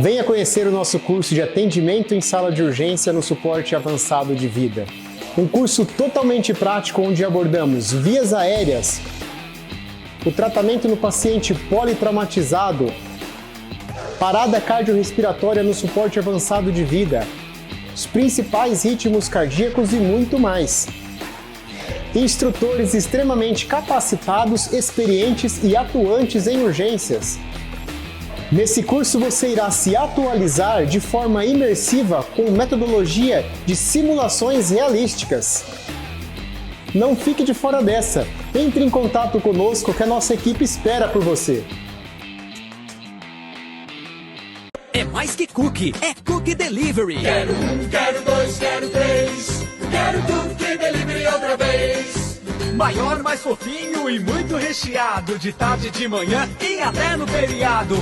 Venha conhecer o nosso curso de atendimento em sala de urgência no suporte avançado de vida. Um curso totalmente prático onde abordamos vias aéreas, o tratamento no paciente politraumatizado, parada cardiorrespiratória no suporte avançado de vida, os principais ritmos cardíacos e muito mais. Instrutores extremamente capacitados, experientes e atuantes em urgências. Nesse curso você irá se atualizar de forma imersiva com metodologia de simulações realísticas. Não fique de fora dessa. Entre em contato conosco que a nossa equipe espera por você. É mais que cookie, é Cookie Delivery. Quero um, quero dois, quero três. Quero Cookie Delivery outra vez. Maior, mais fofinho e muito recheado. De tarde, de manhã e até no feriado.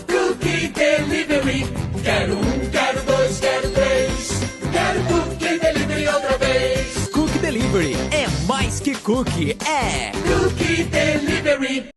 Cookie Delivery. Quero um, quero dois, quero três. Quero Cookie Delivery outra vez. Cookie Delivery é mais que cookie, é Cookie Delivery.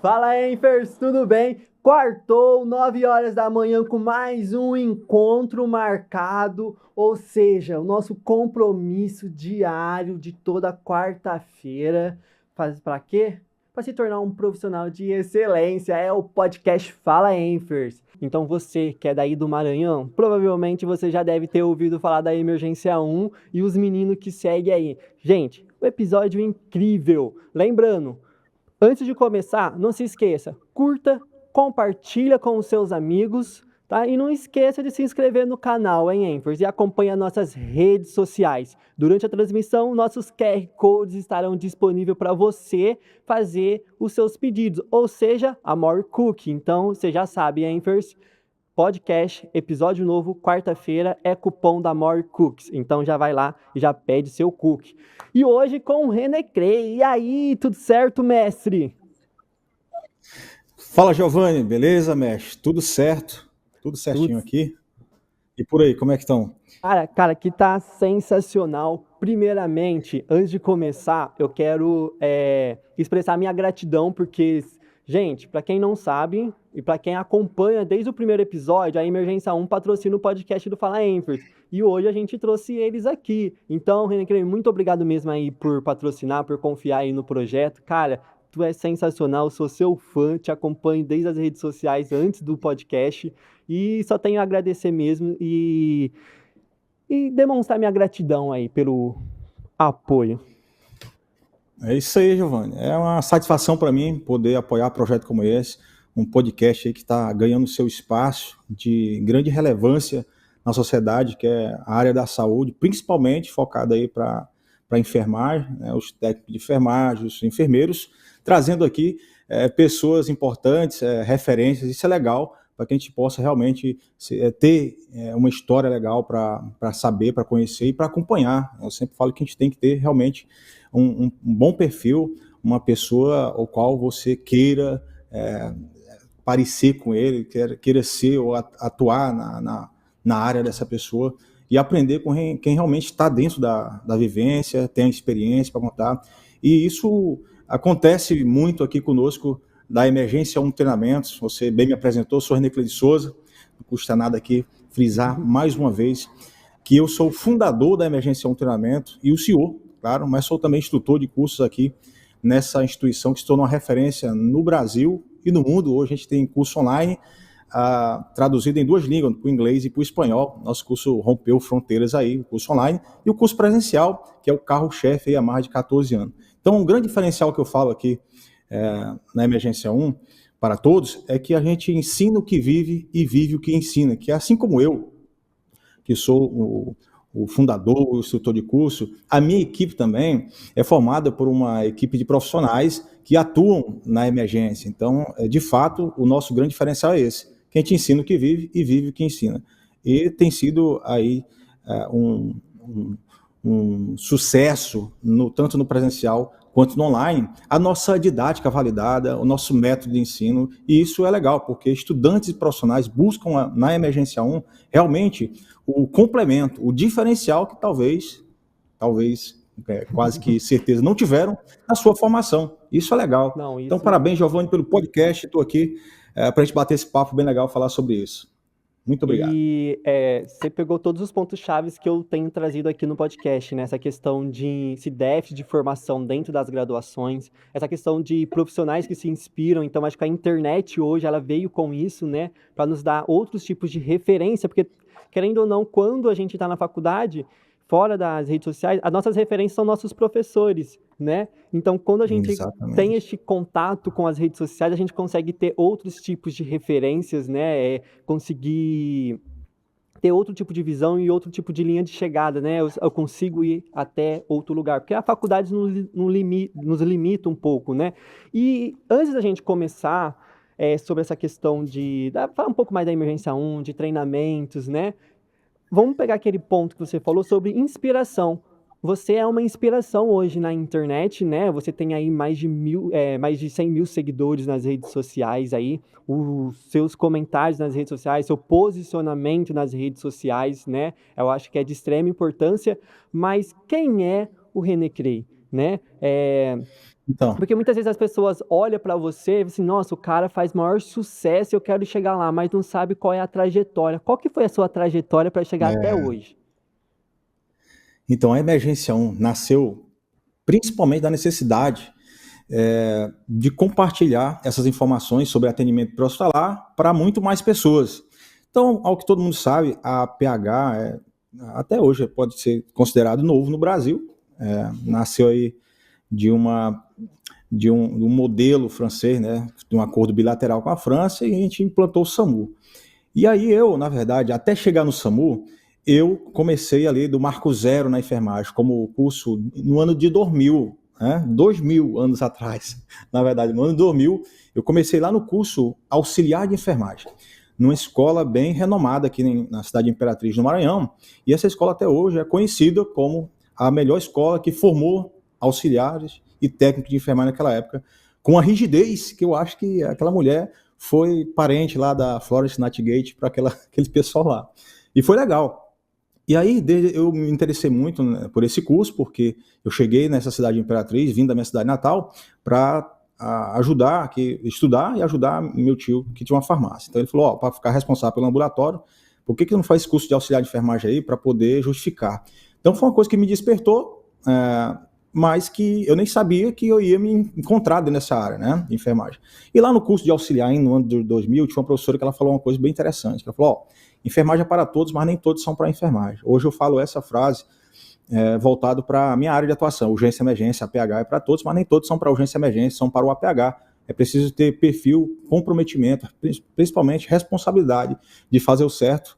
Fala, Enfers, tudo bem? Quartou, 9 horas da manhã com mais um encontro marcado, ou seja, o nosso compromisso diário de toda quarta-feira. Faz para quê? Para se tornar um profissional de excelência. É o podcast Fala, Enfers. Então você que é daí do Maranhão, provavelmente você já deve ter ouvido falar da Emergência 1 e os meninos que seguem aí. Gente, o episódio é incrível. Lembrando, antes de começar, não se esqueça, curta, compartilha com os seus amigos, tá? E não esqueça de se inscrever no canal, hein, Enfers? E acompanhe nossas redes sociais. Durante a transmissão, nossos QR Codes estarão disponíveis para você fazer os seus pedidos, ou seja, a More Cookie. Então, você já sabe, Enfers, podcast, episódio novo, quarta-feira, é cupom da More Cookies. Então já vai lá e já pede seu cookie. E hoje com o René Crey. E aí, tudo certo, mestre? Fala, Giovanni, beleza, mestre? Tudo certo? Tudo certinho aqui? E por aí, como é que estão? Cara, aqui tá sensacional. Primeiramente, antes de começar, eu quero expressar minha gratidão, porque, gente, para quem não sabe e para quem acompanha desde o primeiro episódio, a Emergência 1 patrocina o podcast do Fala Enfers. E hoje a gente trouxe eles aqui. Então, René Crey, muito obrigado mesmo aí por patrocinar, por confiar aí no projeto. Cara, tu é sensacional, sou seu fã, te acompanho desde as redes sociais antes do podcast. E só tenho a agradecer mesmo e demonstrar minha gratidão aí pelo apoio. É isso aí, Giovanni. É uma satisfação para mim poder apoiar um projeto como esse, um podcast aí que está ganhando seu espaço de grande relevância na sociedade, que é a área da saúde, principalmente focada aí para enfermagem, né, os técnicos de enfermagem, os enfermeiros, trazendo aqui pessoas importantes, referências. Isso é legal, para que a gente possa realmente ter uma história legal para saber, para conhecer e para acompanhar. Eu sempre falo que a gente tem que ter realmente um bom perfil, uma pessoa ao qual você queira parecer com ele, queira ser ou atuar na área dessa pessoa e aprender com quem realmente está dentro da vivência, tem experiência para contar. E isso acontece muito aqui conosco da Emergência 1 Treinamentos. Você bem me apresentou, sou René Crey de Souza. Não custa nada aqui frisar mais uma vez que eu sou o fundador da Emergência 1 Treinamento e o CEO, claro, mas sou também instrutor de cursos aqui nessa instituição que se tornou uma referência no Brasil e no mundo. Hoje a gente tem curso online traduzido em 2 línguas, para o inglês e para o espanhol. Nosso curso rompeu fronteiras aí, o curso online, e o curso presencial, que é o carro-chefe aí há mais de 14 anos. Então, um grande diferencial que eu falo aqui na Emergência 1, para todos, é que a gente ensina o que vive e vive o que ensina, que assim como eu, que sou o fundador, o instrutor de curso, a minha equipe também é formada por uma equipe de profissionais que atuam na emergência. Então, de fato, o nosso grande diferencial é esse, que a gente ensina o que vive e vive o que ensina. E tem sido aí um sucesso, tanto no presencial quanto no online, a nossa didática validada, o nosso método de ensino, e isso é legal, porque estudantes e profissionais buscam na Emergência 1 realmente o complemento, o diferencial que talvez quase que certeza não tiveram na sua formação. Isso é legal. Então, parabéns, Giovanni, pelo podcast. Estou aqui para a gente bater esse papo bem legal, falar sobre isso. Muito obrigado. E você pegou todos os pontos-chave que eu tenho trazido aqui no podcast, né? Essa questão de esse déficit de formação dentro das graduações, essa questão de profissionais que se inspiram. Então, acho que a internet hoje, ela veio com isso, né? Para nos dar outros tipos de referência, porque, querendo ou não, quando a gente está na faculdade, fora das redes sociais, as nossas referências são nossos professores, né? Então, quando a gente tem este contato com as redes sociais, a gente consegue ter outros tipos de referências, né? Conseguir ter outro tipo de visão e outro tipo de linha de chegada, né? Eu consigo ir até outro lugar, porque a faculdade nos limita um pouco, né? E antes da gente começar sobre essa questão falar um pouco mais da Emergência 1, de treinamentos, né? Vamos pegar aquele ponto que você falou sobre inspiração. Você é uma inspiração hoje na internet, né? Você tem aí mais de 100 mil seguidores nas redes sociais aí, os seus comentários nas redes sociais, seu posicionamento nas redes sociais, né? Eu acho que é de extrema importância, mas quem é o René Crey, né? Então, porque muitas vezes as pessoas olham para você e dizem assim, nossa, o cara faz maior sucesso, eu quero chegar lá, mas não sabe qual é a trajetória. Qual que foi a sua trajetória para chegar até hoje? Então, a Emergência 1 nasceu principalmente da necessidade de compartilhar essas informações sobre atendimento pré-hospitalar para muito mais pessoas. Então, ao que todo mundo sabe, a PH até hoje pode ser considerado novo no Brasil. Nasceu aí de um modelo francês, né, de um acordo bilateral com a França, e a gente implantou o SAMU. E aí eu, na verdade, até chegar no SAMU, eu comecei ali do Marco Zero na enfermagem, como curso no ano de 2000, né, 2000 anos atrás. Na verdade, no ano de 2000, eu comecei lá no curso auxiliar de enfermagem, numa escola bem renomada aqui na cidade de Imperatriz, no Maranhão, e essa escola até hoje é conhecida como a melhor escola que formou auxiliares e técnicos de enfermagem naquela época, com a rigidez que eu acho que aquela mulher foi parente lá da Florence Nightingale para aquele pessoal lá. E foi legal. E aí eu me interessei muito, né, por esse curso, porque eu cheguei nessa cidade de Imperatriz, vim da minha cidade natal, para estudar e ajudar meu tio que tinha uma farmácia. Então ele falou, para ficar responsável pelo ambulatório, por que não faz curso de auxiliar de enfermagem aí para poder justificar? Então foi uma coisa que me despertou, mas que eu nem sabia que eu ia me encontrar nessa área, né, de enfermagem. E lá no curso de auxiliar, no ano de 2000, tinha uma professora que ela falou uma coisa bem interessante. Ela falou, enfermagem é para todos, mas nem todos são para enfermagem. Hoje eu falo essa frase voltado para a minha área de atuação. Urgência e emergência, APH é para todos, mas nem todos são para urgência e emergência, são para o APH. É preciso ter perfil, comprometimento, principalmente responsabilidade de fazer o certo,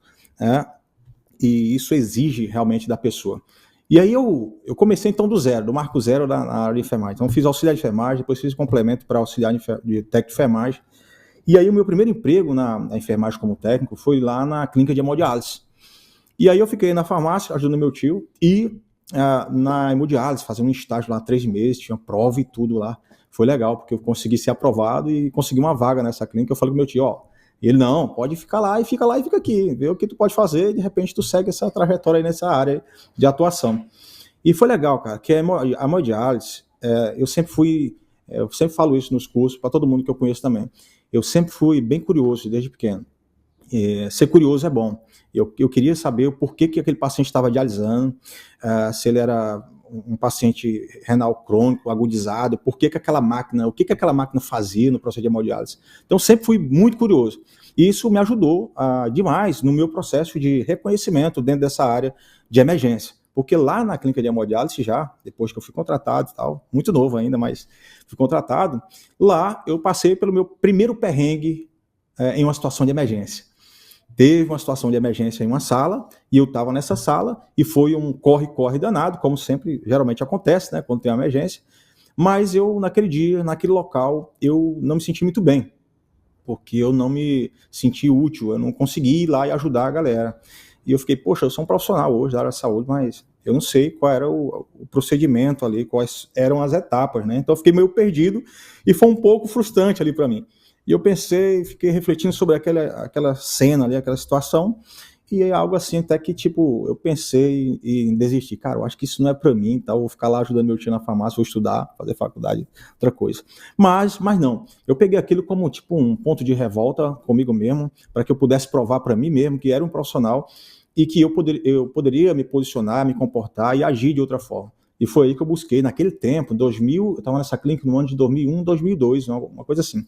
e isso exige realmente da pessoa. E aí eu comecei então do zero, do Marco Zero na área de enfermagem. Então eu fiz auxiliar de enfermagem, depois fiz complemento para auxiliar de técnico de enfermagem. E aí o meu primeiro emprego na enfermagem como técnico foi lá na clínica de hemodiálise. E aí eu fiquei na farmácia ajudando meu tio e na hemodiálise, fazendo um estágio lá 3 meses, tinha prova e tudo lá. Foi legal, porque eu consegui ser aprovado e consegui uma vaga nessa clínica. Eu falei pro meu tio, ele não, pode ficar lá e fica aqui, vê o que tu pode fazer e de repente tu segue essa trajetória aí nessa área de atuação. E foi legal, cara, que a hemodiálise, eu sempre falo isso nos cursos, para todo mundo que eu conheço também, eu sempre fui bem curioso desde pequeno. Ser curioso é bom. Eu queria saber o porquê que aquele paciente estava dialisando, se ele era um paciente renal crônico, agudizado, o que aquela máquina fazia no processo de hemodiálise. Então, sempre fui muito curioso. E isso me ajudou demais no meu processo de reconhecimento dentro dessa área de emergência. Porque lá na clínica de hemodiálise, já, depois que eu fui contratado e tal, muito novo ainda, mas fui contratado, lá eu passei pelo meu primeiro perrengue em uma situação de emergência. Teve uma situação de emergência em uma sala, e eu estava nessa sala, e foi um corre-corre danado, como sempre, geralmente acontece, né, quando tem uma emergência, mas eu, naquele dia, naquele local, eu não me senti muito bem, porque eu não me senti útil, eu não consegui ir lá e ajudar a galera. E eu fiquei, poxa, eu sou um profissional hoje da área da saúde, mas eu não sei qual era o procedimento ali, quais eram as etapas, né? Então eu fiquei meio perdido, e foi um pouco frustrante ali para mim. E eu pensei, fiquei refletindo sobre aquela cena ali, aquela situação, e é algo assim até que, tipo, eu pensei em desistir. Cara, eu acho que isso não é para mim, tá? Eu vou ficar lá ajudando meu tio na farmácia, vou estudar, fazer faculdade, outra coisa. Mas não, eu peguei aquilo como, tipo, um ponto de revolta comigo mesmo, para que eu pudesse provar para mim mesmo que era um profissional e que eu poderia me posicionar, me comportar e agir de outra forma. E foi aí que eu busquei, naquele tempo, 2000, eu estava nessa clínica no ano de 2001, 2002, uma coisa assim.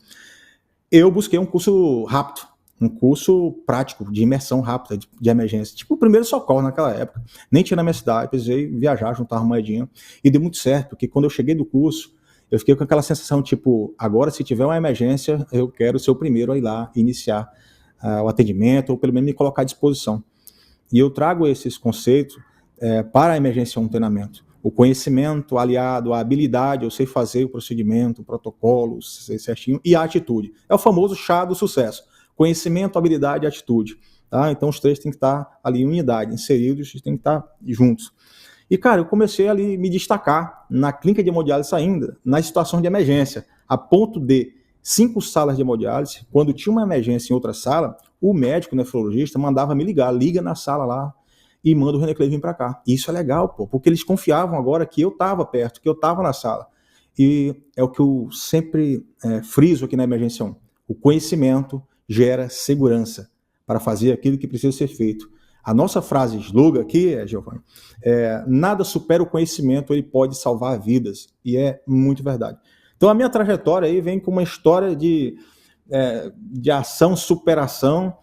Eu busquei um curso rápido, um curso prático, de imersão rápida, de emergência, tipo o primeiro socorro naquela época. Nem tinha na minha cidade, precisei viajar, juntar uma moedinha, e deu muito certo, porque quando eu cheguei do curso, eu fiquei com aquela sensação, tipo, agora se tiver uma emergência, eu quero ser o primeiro a ir lá, iniciar o atendimento, ou pelo menos me colocar à disposição. E eu trago esses conceitos para a emergência 1 treinamento. O conhecimento aliado à habilidade, eu sei fazer o procedimento, o protocolo, sei certinho, e a atitude. É o famoso chá do sucesso. Conhecimento, habilidade e atitude. Tá? Então os três têm que estar ali em unidade, inseridos, têm que estar juntos. E, cara, eu comecei ali a me destacar na clínica de hemodiálise ainda, nas situações de emergência, a ponto de 5 salas de hemodiálise, quando tinha uma emergência em outra sala, o médico, o nefrologista, mandava me ligar, liga na sala lá, e manda o René Clay vir para cá. E isso é legal, pô, porque eles confiavam agora que eu estava perto, que eu estava na sala. E é o que eu sempre friso aqui na Emergência 1. O conhecimento gera segurança para fazer aquilo que precisa ser feito. A nossa frase slogan aqui, Giovanni, nada supera o conhecimento, ele pode salvar vidas. E é muito verdade. Então a minha trajetória aí vem com uma história de ação, superação,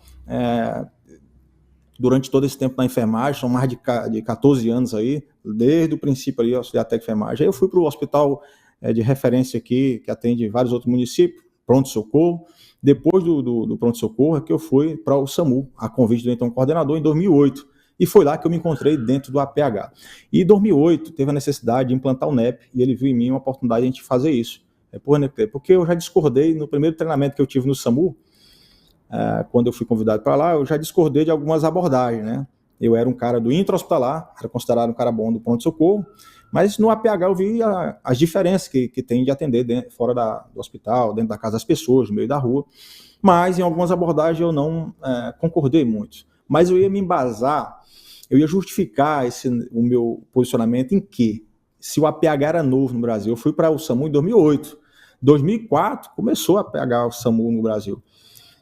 durante todo esse tempo na enfermagem, são mais de 14 anos aí, desde o princípio ali, auxiliar técnico de enfermagem. Aí eu fui para o hospital de referência aqui, que atende vários outros municípios, pronto-socorro. Depois do pronto-socorro é que eu fui para o SAMU, a convite do então coordenador, em 2008. E foi lá que eu me encontrei dentro do APH. E em 2008 teve a necessidade de implantar o NEP, e ele viu em mim uma oportunidade de a gente fazer isso. Porque eu já discordei no primeiro treinamento que eu tive no SAMU, quando eu fui convidado para lá, eu já discordei de algumas abordagens, né? Eu era um cara do intra-hospitalar, era considerado um cara bom do pronto-socorro, mas no APH eu vi as diferenças que tem de atender fora do hospital, dentro da casa das pessoas, no meio da rua, mas em algumas abordagens eu não concordei muito. Mas eu ia me embasar, eu ia justificar o meu posicionamento em que, se o APH era novo no Brasil, eu fui para o SAMU em 2008, 2004 começou a APH o SAMU no Brasil.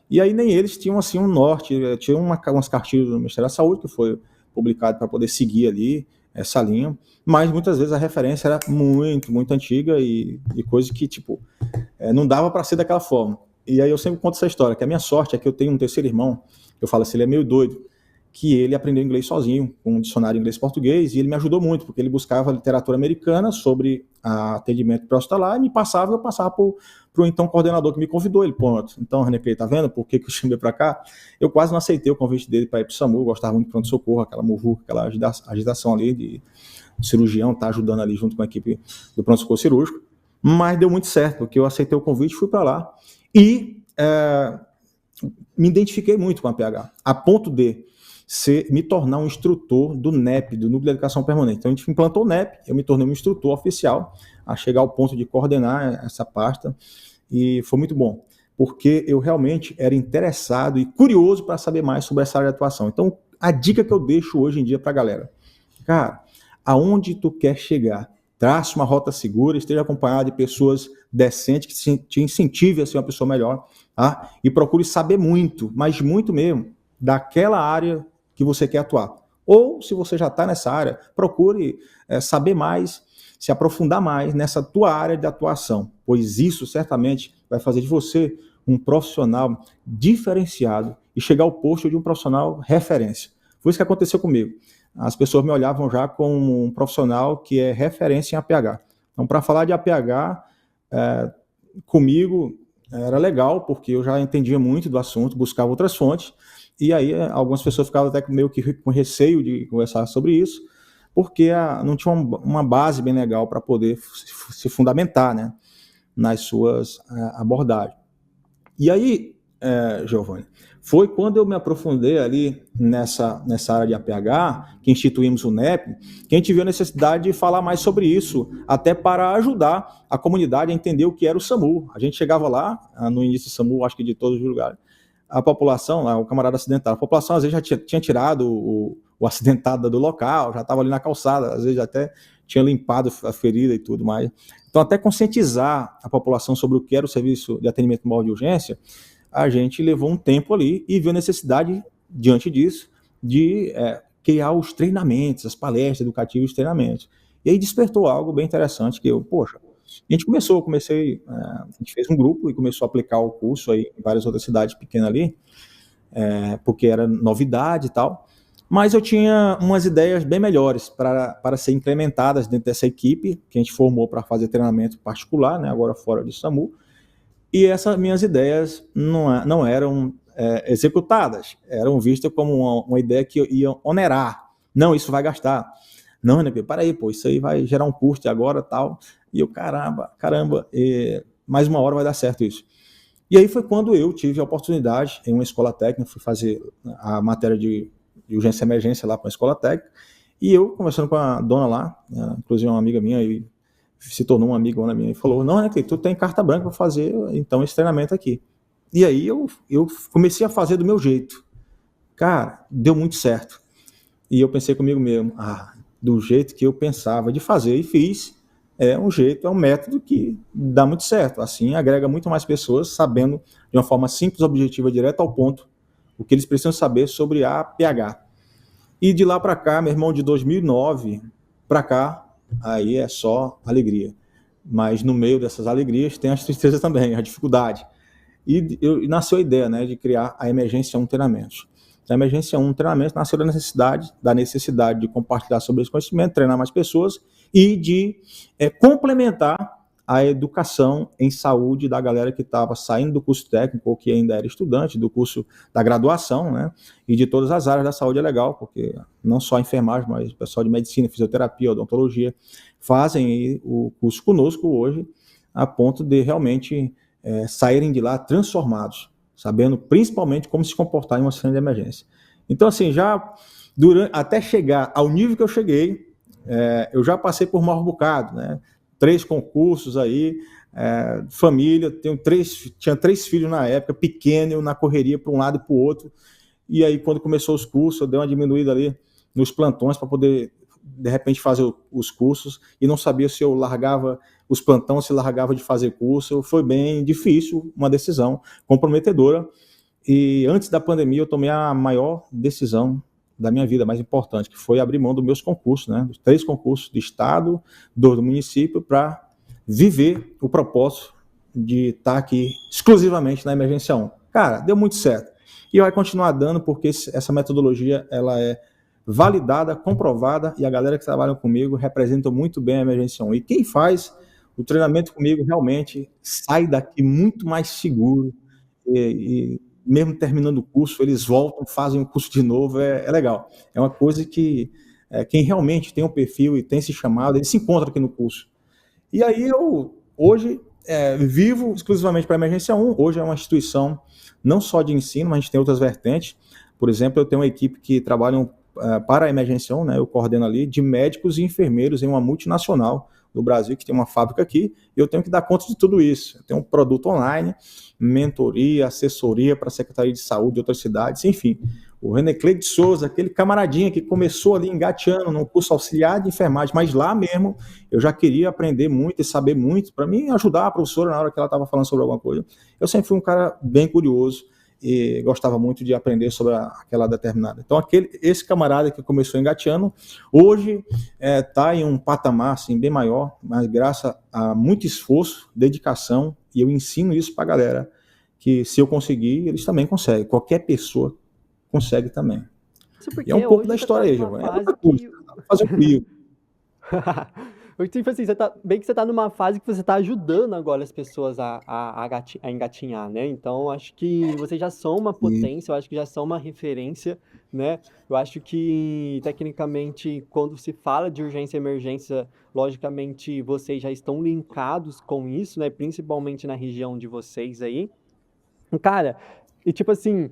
E aí nem eles tinham assim um norte, tinham umas cartilhas do Ministério da Saúde que foi publicado para poder seguir ali essa linha, mas muitas vezes a referência era muito, muito antiga e coisa que, tipo, não dava para ser daquela forma. E aí eu sempre conto essa história, que a minha sorte é que eu tenho um terceiro irmão, eu falo assim, ele é meio doido, que ele aprendeu inglês sozinho, com um dicionário inglês-português, e ele me ajudou muito, porque ele buscava literatura americana sobre atendimento pré-hospitalar e me passava, eu passava para o então coordenador que me convidou. Ele, pronto, então, René Clay, tá vendo por que eu chamei para cá? Eu quase não aceitei o convite dele para ir para o SAMU, eu gostava muito de pronto-socorro, aquela muvuca, aquela agitação ali de cirurgião, tá ajudando ali junto com a equipe do pronto-socorro cirúrgico, mas deu muito certo, porque eu aceitei o convite, fui para lá e me identifiquei muito com a PH, a ponto de me tornar um instrutor do NEP, do Núcleo de Educação Permanente. Então a gente implantou o NEP, eu me tornei um instrutor oficial, a chegar ao ponto de coordenar essa pasta, e foi muito bom, porque eu realmente era interessado e curioso para saber mais sobre essa área de atuação. Então a dica que eu deixo hoje em dia para a galera, cara, aonde tu quer chegar, trace uma rota segura, esteja acompanhado de pessoas decentes que te incentivem a ser uma pessoa melhor, tá? E procure saber muito, mas muito mesmo, daquela área que você quer atuar. Ou, se você já está nessa área, procure saber mais, se aprofundar mais nessa tua área de atuação, pois isso certamente vai fazer de você um profissional diferenciado e chegar ao posto de um profissional referência. Foi isso que aconteceu comigo. As pessoas me olhavam já como um profissional que é referência em APH. Então, para falar de APH, comigo era legal, porque eu já entendia muito do assunto, buscava outras fontes, e aí algumas pessoas ficavam até meio que com receio de conversar sobre isso, porque não tinha uma base bem legal para poder se fundamentar, né, nas suas abordagens. E aí, Giovanni, foi quando eu me aprofundei ali nessa área de APH, que instituímos o NEP, que a gente viu a necessidade de falar mais sobre isso, até para ajudar a comunidade a entender o que era o SAMU. A gente chegava lá, no início do SAMU, acho que de todos os lugares, a população, o camarada acidentado, a população às vezes já tinha tirado o acidentado do local, já estava ali na calçada, às vezes até tinha limpado a ferida e tudo mais. Então, até conscientizar a população sobre o que era o serviço de atendimento móvel de urgência, a gente levou um tempo ali e viu a necessidade, diante disso, de criar os treinamentos, as palestras educativas e os treinamentos. E aí despertou algo bem interessante, que a gente fez um grupo e começou a aplicar o curso aí em várias outras cidades pequenas ali, porque era novidade e tal, mas eu tinha umas ideias bem melhores para ser implementadas dentro dessa equipe que a gente formou para fazer treinamento particular, né, agora fora do SAMU, e essas minhas ideias não eram executadas, eram vistas como uma ideia que ia onerar. Não, isso vai gastar. Não, René, peraí, isso aí vai gerar um custo agora tal. E eu, caramba, mais uma hora vai dar certo isso. E aí foi quando eu tive a oportunidade, em uma escola técnica, fui fazer a matéria de urgência e emergência lá para uma escola técnica, e eu, conversando com a dona lá, inclusive uma amiga minha, e se tornou uma amigona minha, e falou, não, René, tu tem carta branca para fazer, então, esse treinamento aqui. E aí eu comecei a fazer do meu jeito. Cara, deu muito certo. E eu pensei comigo mesmo, do jeito que eu pensava de fazer, e fiz, é um método que dá muito certo. Assim, agrega muito mais pessoas, sabendo de uma forma simples, objetiva, direta ao ponto, o que eles precisam saber sobre a APH. E de lá para cá, meu irmão, de 2009 para cá, aí é só alegria. Mas no meio dessas alegrias tem as tristezas também, a dificuldade. E nasceu a ideia, né, de criar a Emergência 1 Treinamentos. A Emergência 1 Treinamentos nasceu da necessidade de compartilhar sobre esse conhecimento, treinar mais pessoas e de complementar a educação em saúde da galera que estava saindo do curso técnico ou que ainda era estudante do curso da graduação, né? E de todas as áreas da saúde é legal, porque não só a enfermagem, mas o pessoal de medicina, fisioterapia, odontologia fazem o curso conosco hoje, a ponto de realmente saírem de lá transformados, sabendo principalmente como se comportar em uma cena de emergência. Então, assim, até chegar ao nível que eu cheguei, eu já passei por um bocado, né? 3 concursos aí, família, tinha 3 filhos na época, pequeno, eu na correria para um lado e para o outro, e aí quando começou os cursos, eu dei uma diminuída ali nos plantões para poder, de repente, fazer os cursos, e não sabia se eu largava os plantões, se largava de fazer curso. Foi bem difícil, uma decisão comprometedora, e antes da pandemia eu tomei a maior decisão da minha vida, mais importante, que foi abrir mão dos meus concursos, né? Os 3 concursos de estado, 2 do município, para viver o propósito de estar aqui exclusivamente na Emergência 1. Cara, deu muito certo. E vai continuar dando, porque essa metodologia ela é validada, comprovada, e a galera que trabalha comigo representa muito bem a Emergência 1. E quem faz o treinamento comigo realmente sai daqui muito mais seguro e mesmo terminando o curso, eles voltam, fazem o curso de novo, é legal. É uma coisa que quem realmente tem um perfil e tem esse chamado, ele se encontra aqui no curso. E aí eu, hoje, vivo exclusivamente para a Emergência 1, hoje é uma instituição não só de ensino, mas a gente tem outras vertentes. Por exemplo, eu tenho uma equipe que trabalha para a Emergência 1, né, eu coordeno ali, de médicos e enfermeiros em uma multinacional do Brasil, que tem uma fábrica aqui, e eu tenho que dar conta de tudo isso. Eu tenho um produto online, mentoria, assessoria para a Secretaria de Saúde de outras cidades, enfim. O René Cleide de Souza, aquele camaradinha que começou ali engateando no curso auxiliar de enfermagem, mas lá mesmo eu já queria aprender muito e saber muito, para mim ajudar a professora na hora que ela estava falando sobre alguma coisa. Eu sempre fui um cara bem curioso e gostava muito de aprender sobre aquela determinada. Então, esse camarada que começou engateando, hoje está em um patamar assim, bem maior, mas graças a muito esforço, dedicação, e eu ensino isso para a galera, que se eu conseguir, eles também conseguem. Qualquer pessoa consegue também. E é um pouco da história aí, Giovanni. Fazer o frio. Tipo assim, bem que você tá numa fase que você tá ajudando agora as pessoas a engatinhar, né? Então, acho que vocês já são uma potência, eu acho que já são uma referência, né? Eu acho que, tecnicamente, quando se fala de urgência e emergência, logicamente, vocês já estão linkados com isso, né? Principalmente na região de vocês aí. Cara, e tipo assim,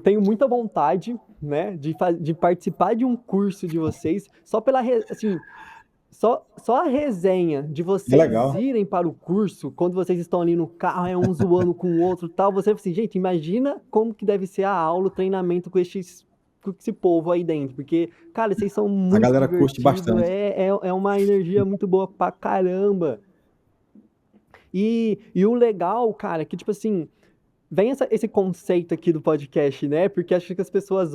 tenho muita vontade, né, de participar de um curso de vocês, só pela, assim, só a resenha de vocês irem para o curso, quando vocês estão ali no carro, um zoando com o outro e tal, você fala assim, gente, imagina como que deve ser a aula, o treinamento com esse povo aí dentro, porque, cara, vocês são muito divertidos. A galera curte bastante. É uma energia muito boa pra caramba. E o legal, cara, que tipo assim, vem esse conceito aqui do podcast, né? Porque acho que as pessoas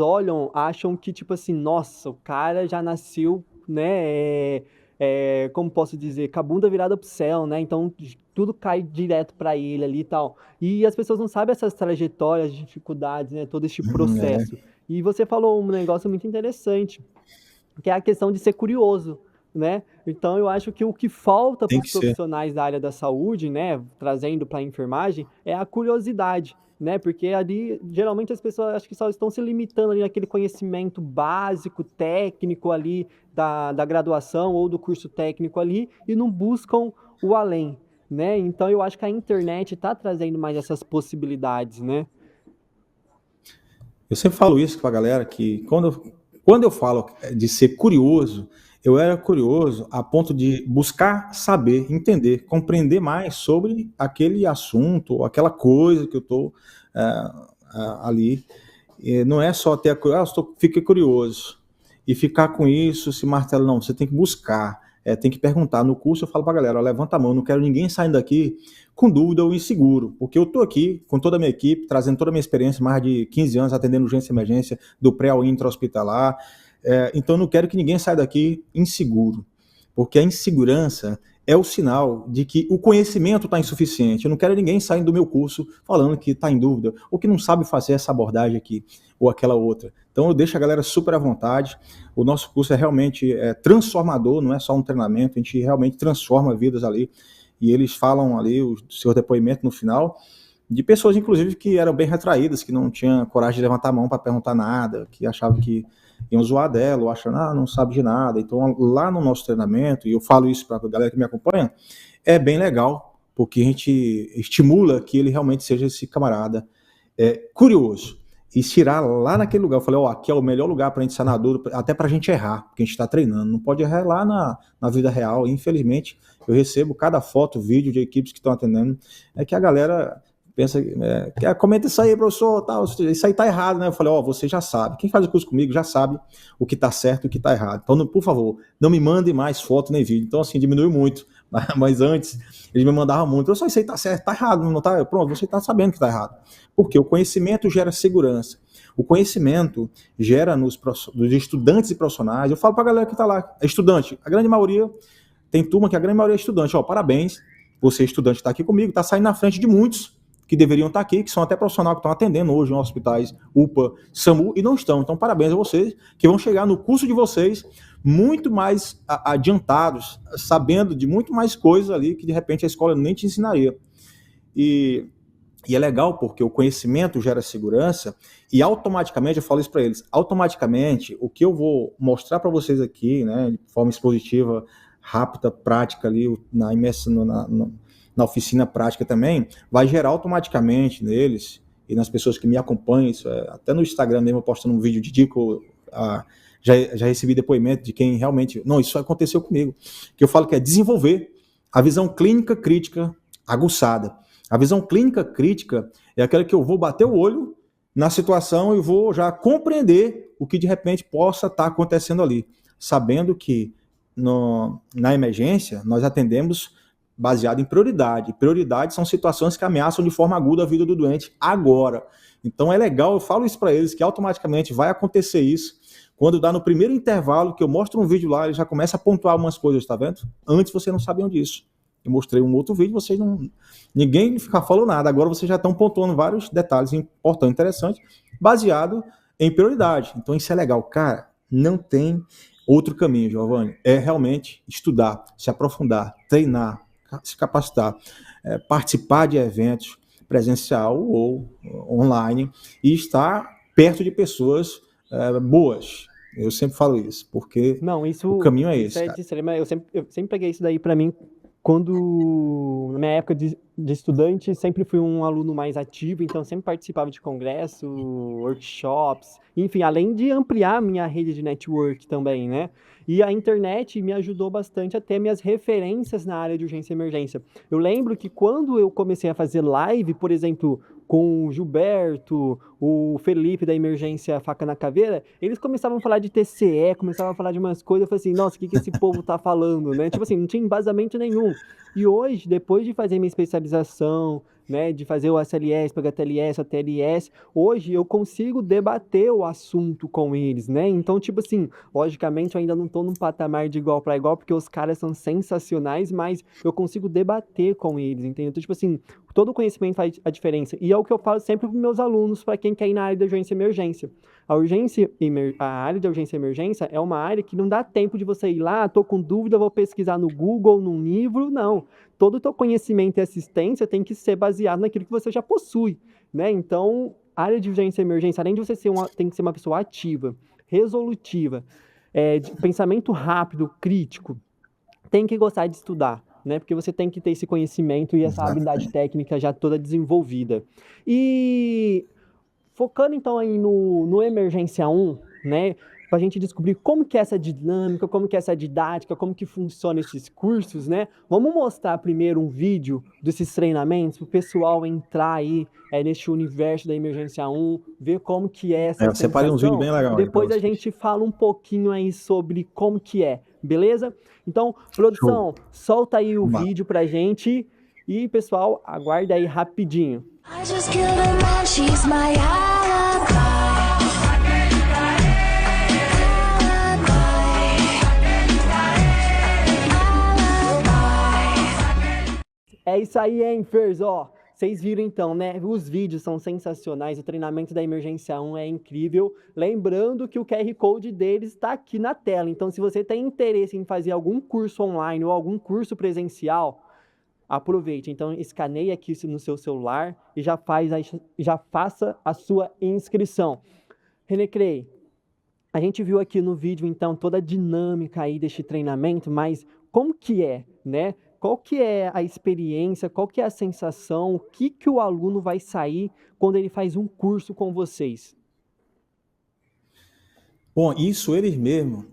acham que tipo assim, nossa, o cara já nasceu, né? Como posso dizer, com a bunda virada pro céu, né? Então tudo cai direto pra ele ali e tal. E as pessoas não sabem essas trajetórias, dificuldades, né? Todo este processo. E você falou um negócio muito interessante, que é a questão de ser curioso, né? Então eu acho que o que falta para os profissionais da área da saúde, né, trazendo para a enfermagem, é a curiosidade, né? Porque ali geralmente as pessoas acho que só estão se limitando ali naquele conhecimento básico, técnico ali da graduação ou do curso técnico ali e não buscam o além, né? Então eu acho que a internet está trazendo mais essas possibilidades, né? Eu sempre falo isso para a galera, que quando eu falo de ser curioso, eu era curioso a ponto de buscar saber, entender, compreender mais sobre aquele assunto, aquela coisa que eu estou ali. E não é só ter a curiosidade, fiquei curioso e ficar com isso, se martela, não, você tem que buscar, tem que perguntar. No curso eu falo para a galera, levanta a mão, não quero ninguém saindo daqui com dúvida ou inseguro, porque eu estou aqui com toda a minha equipe, trazendo toda a minha experiência, mais de 15 anos atendendo urgência e emergência, do pré ao intra-hospitalar. Então eu não quero que ninguém saia daqui inseguro, porque a insegurança é o sinal de que o conhecimento está insuficiente. Eu não quero ninguém saindo do meu curso falando que está em dúvida, ou que não sabe fazer essa abordagem aqui, ou aquela outra. Então eu deixo a galera super à vontade. O nosso curso é realmente transformador, não é só um treinamento, a gente realmente transforma vidas ali, e eles falam ali o seu depoimento no final, de pessoas, inclusive, que eram bem retraídas, que não tinham coragem de levantar a mão para perguntar nada, que achavam que iam zoar dela, ou achando, não sabe de nada. Então, lá no nosso treinamento, e eu falo isso para a galera que me acompanha, é bem legal, porque a gente estimula que ele realmente seja esse camarada curioso, e tirar lá naquele lugar. Eu falei, aqui é o melhor lugar para a gente sanar dor, até para a gente errar, porque a gente está treinando, não pode errar lá na vida real. Infelizmente, eu recebo cada foto, vídeo de equipes que estão atendendo, que a galera pensa, comenta isso aí, professor, tal, isso aí tá errado, né? Eu falei, você já sabe, quem faz o curso comigo já sabe o que tá certo e o que tá errado. Então, por favor, não me mandem mais foto nem vídeo. Então, assim, diminuiu muito, mas antes eles me mandavam muito, professor, isso aí tá certo, tá errado, não tá? Pronto, você tá sabendo que tá errado. Porque o conhecimento gera segurança. O conhecimento gera nos estudantes e profissionais. Eu falo pra galera que tá lá, estudante, a grande maioria, tem turma que a grande maioria é estudante, parabéns, você estudante está aqui comigo, está saindo na frente de muitos que deveriam estar aqui, que são até profissionais que estão atendendo hoje em hospitais UPA, SAMU, e não estão. Então, parabéns a vocês, que vão chegar no curso de vocês muito mais adiantados, sabendo de muito mais coisas ali que, de repente, a escola nem te ensinaria. E é legal porque o conhecimento gera segurança e automaticamente, eu falo isso para eles, automaticamente, o que eu vou mostrar para vocês aqui, né, de forma expositiva, rápida, prática ali, na imersão, na oficina prática também, vai gerar automaticamente neles e nas pessoas que me acompanham, isso até no Instagram mesmo, postando um vídeo de dico, já recebi depoimento de quem realmente, não, isso aconteceu comigo, que eu falo que é desenvolver a visão clínica crítica aguçada. A visão clínica crítica é aquela que eu vou bater o olho na situação e vou já compreender o que de repente possa estar acontecendo ali, sabendo que na emergência nós atendemos baseado em prioridade. Prioridades são situações que ameaçam de forma aguda a vida do doente agora. Então é legal, eu falo isso para eles, que automaticamente vai acontecer isso. Quando dá no primeiro intervalo, que eu mostro um vídeo lá, ele já começa a pontuar algumas coisas, tá vendo? Antes você não sabia disso. Eu mostrei um outro vídeo, vocês não... Ninguém falou nada, agora vocês já estão pontuando vários detalhes importantes, interessantes, baseado em prioridade. Então isso é legal. Cara, não tem outro caminho, Giovanni. É realmente estudar, se aprofundar, treinar, se capacitar, participar de eventos presencial ou online e estar perto de pessoas boas. Eu sempre falo isso, porque o caminho é esse. Eu sempre peguei isso daí para mim. Quando, na minha época de estudante, sempre fui um aluno mais ativo, então sempre participava de congressos, workshops, enfim, além de ampliar a minha rede de network também, né? E a internet me ajudou bastante a ter minhas referências na área de urgência e emergência. Eu lembro que quando eu comecei a fazer live, por exemplo, com o Gilberto, o Felipe da Emergência Faca na Caveira, eles começavam a falar de TCE, começavam a falar de umas coisas, eu falei assim, nossa, o que esse povo tá falando, né? Tipo assim, não tinha embasamento nenhum. E hoje, depois de fazer minha especialização, né, de fazer o SLS, PHTLS, ATLS, hoje eu consigo debater o assunto com eles, né? Então, tipo assim, logicamente eu ainda não tô num patamar de igual para igual, porque os caras são sensacionais, mas eu consigo debater com eles, entendeu? Então, tipo assim, todo o conhecimento faz a diferença. E é o que eu falo sempre para meus alunos, para quem quer ir na área de urgência e emergência. A área de urgência e emergência é uma área que não dá tempo de você ir lá, tô com dúvida, vou pesquisar no Google, num livro, não. Todo o teu conhecimento e assistência tem que ser baseado naquilo que você já possui, né? Então, a área de urgência e emergência, além de você tem que ser uma pessoa ativa, resolutiva, de pensamento rápido, crítico, tem que gostar de estudar, né? Porque você tem que ter esse conhecimento e essa habilidade técnica já toda desenvolvida. E focando então aí no Emergência 1, né? Pra gente descobrir como que é essa dinâmica, como que é essa didática, como que funciona esses cursos, né? Vamos mostrar primeiro um vídeo desses treinamentos para o pessoal entrar aí neste universo da Emergência 1, ver como que é essa Eu separei um vídeo bem legal. Depois a gente fala um pouquinho aí sobre como que é, beleza? Então, produção, solta aí o vídeo pra gente e, pessoal, aguarda aí rapidinho. I just killed a man, she's my alibi. É isso aí, hein, Fers, ó. Vocês viram então, né? Os vídeos são sensacionais, o treinamento da Emergência 1 é incrível. Lembrando que o QR Code deles está aqui na tela. Então, se você tem interesse em fazer algum curso online ou algum curso presencial, aproveite. Então, escaneie aqui no seu celular e já faça a sua inscrição. René Clay, a gente viu aqui no vídeo, então, toda a dinâmica aí deste treinamento, mas como que é, né? Qual que é a experiência, qual que é a sensação, o que o aluno vai sair quando ele faz um curso com vocês? Bom, isso eles mesmos,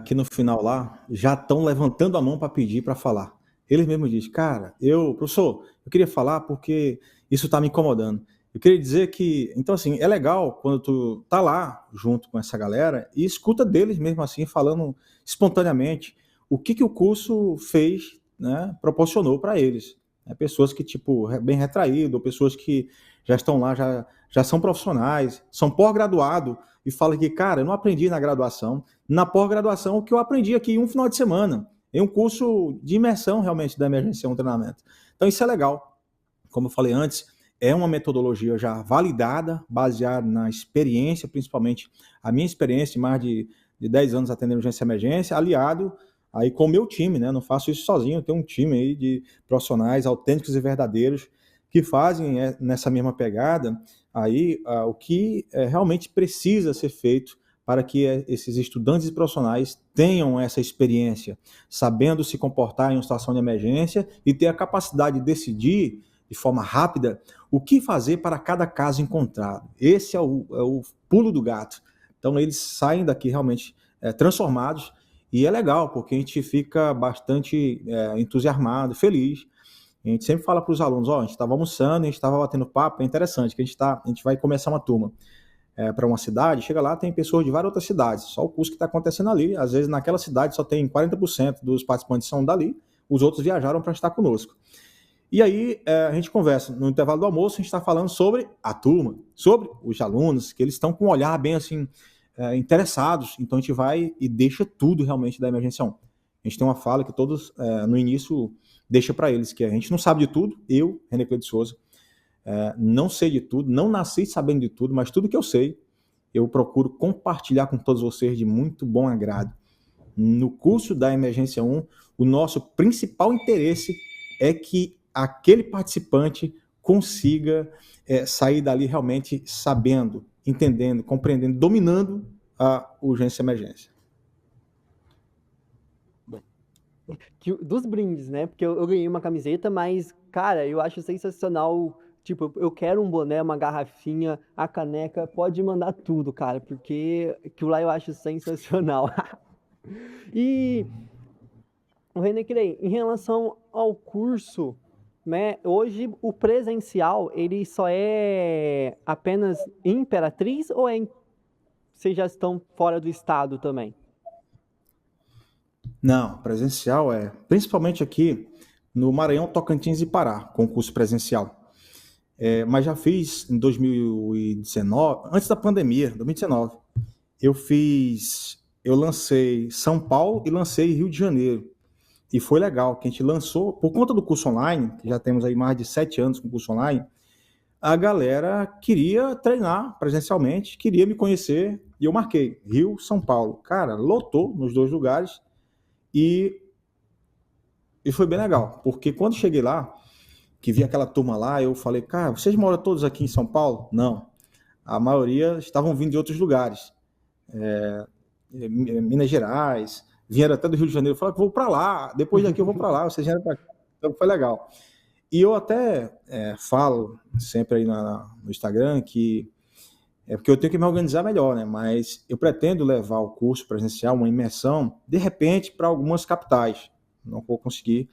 que no final lá, já estão levantando a mão para pedir para falar. Eles mesmos dizem, cara, professor, eu queria falar porque isso está me incomodando. Eu queria dizer que, então assim, é legal quando tu tá lá junto com essa galera e escuta deles mesmo assim, falando espontaneamente o que o curso fez, né, proporcionou para eles. Pessoas que, tipo, bem retraído, ou pessoas que já estão lá, já são profissionais, são pós-graduado e falam que, cara, eu não aprendi na graduação. Na pós-graduação, o que eu aprendi aqui em um final de semana, em um curso de imersão realmente da Emergência 1 treinamento. Então isso é legal. Como eu falei antes, é uma metodologia já validada, baseada na experiência, principalmente a minha experiência de mais de 10 anos atendendo urgência e emergência, aliado aí com o meu time, né? Não faço isso sozinho, eu tenho um time aí de profissionais autênticos e verdadeiros que fazem nessa mesma pegada aí o que realmente precisa ser feito para que esses estudantes e profissionais tenham essa experiência, sabendo se comportar em uma situação de emergência e ter a capacidade de decidir de forma rápida o que fazer para cada caso encontrado. Esse é o pulo do gato. Então eles saem daqui realmente transformados. E é legal, porque a gente fica bastante entusiasmado, feliz. A gente sempre fala para os alunos, a gente estava almoçando, a gente estava batendo papo, é interessante, que a gente vai começar uma turma para uma cidade, chega lá, tem pessoas de várias outras cidades, só o curso que está acontecendo ali, às vezes naquela cidade só tem 40% dos participantes são dali, os outros viajaram para estar conosco. E aí a gente conversa, no intervalo do almoço, a gente está falando sobre a turma, sobre os alunos, que eles estão com um olhar bem assim, interessados, então a gente vai e deixa tudo realmente da emergência 1. A gente tem uma fala que todos, no início, deixa para eles, que a gente não sabe de tudo, eu, René Cleide Souza, não sei de tudo, não nasci sabendo de tudo, mas tudo que eu sei, eu procuro compartilhar com todos vocês de muito bom agrado. No curso da Emergência 1, o nosso principal interesse é que aquele participante consiga sair dali realmente sabendo, entendendo, compreendendo, dominando a urgência e emergência. Dos brindes, né? Porque eu ganhei uma camiseta, mas, cara, eu acho sensacional. Tipo, eu quero um boné, uma garrafinha, a caneca, pode mandar tudo, cara, porque aquilo lá eu acho sensacional. E, o René Clay, em relação ao curso, né? Hoje o presencial, ele só é apenas em Imperatriz ou vocês já estão fora do estado também? Não, presencial principalmente aqui no Maranhão, Tocantins e Pará, concurso presencial. Mas já fiz em 2019, antes da pandemia, 2019, eu lancei São Paulo e lancei Rio de Janeiro. E foi legal, que a gente lançou, por conta do curso online, que já temos aí mais de 7 anos com o curso online, a galera queria treinar presencialmente, queria me conhecer, e eu marquei Rio, São Paulo. Cara, lotou nos 2 lugares e foi bem legal, porque quando cheguei lá, que vi aquela turma lá, eu falei, cara, vocês moram todos aqui em São Paulo? Não. A maioria estavam vindo de outros lugares. Minas Gerais, vieram até do Rio de Janeiro. Eu falei, vou para lá, depois daqui eu vou para lá, vocês vieram para cá. Então foi legal. E eu até falo sempre aí no Instagram que porque eu tenho que me organizar melhor, né? Mas eu pretendo levar o curso presencial, uma imersão, de repente, para algumas capitais. Não vou conseguir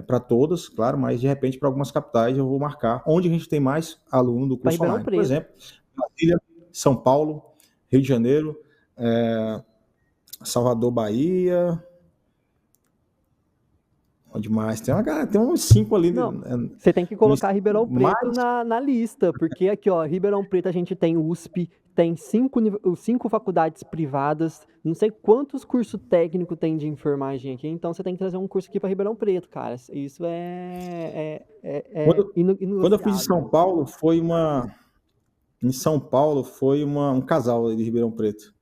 para todas, claro, mas de repente para algumas capitais eu vou marcar onde a gente tem mais aluno do curso online. Por exemplo, Brasília, São Paulo, Rio de Janeiro, Salvador, Bahia. Onde mais? Tem uns 5 ali. Não, você tem que colocar Ribeirão Preto na lista, porque aqui, ó, Ribeirão Preto a gente tem USP, tem 5 faculdades privadas, não sei quantos cursos técnicos tem de enfermagem aqui, então você tem que trazer um curso aqui para Ribeirão Preto, cara. Isso quando eu fiz em São Paulo, foi um casal de Ribeirão Preto.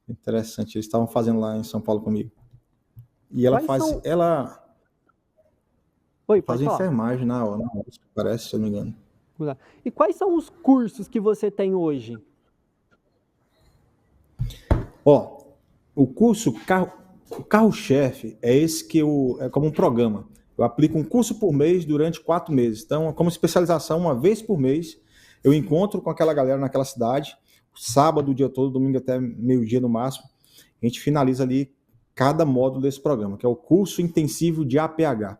Interessante, eles estavam fazendo lá em São Paulo comigo. E ela faz enfermagem na USP, parece, se eu não me engano. E quais são os cursos que você tem hoje? O curso, o carro-chefe é esse que é como um programa. Eu aplico um curso por mês durante 4 meses. Então, como especialização, uma vez por mês, eu encontro com aquela galera naquela cidade, sábado o dia todo, domingo até meio-dia no máximo. A gente finaliza ali cada módulo desse programa, que é o curso intensivo de APH.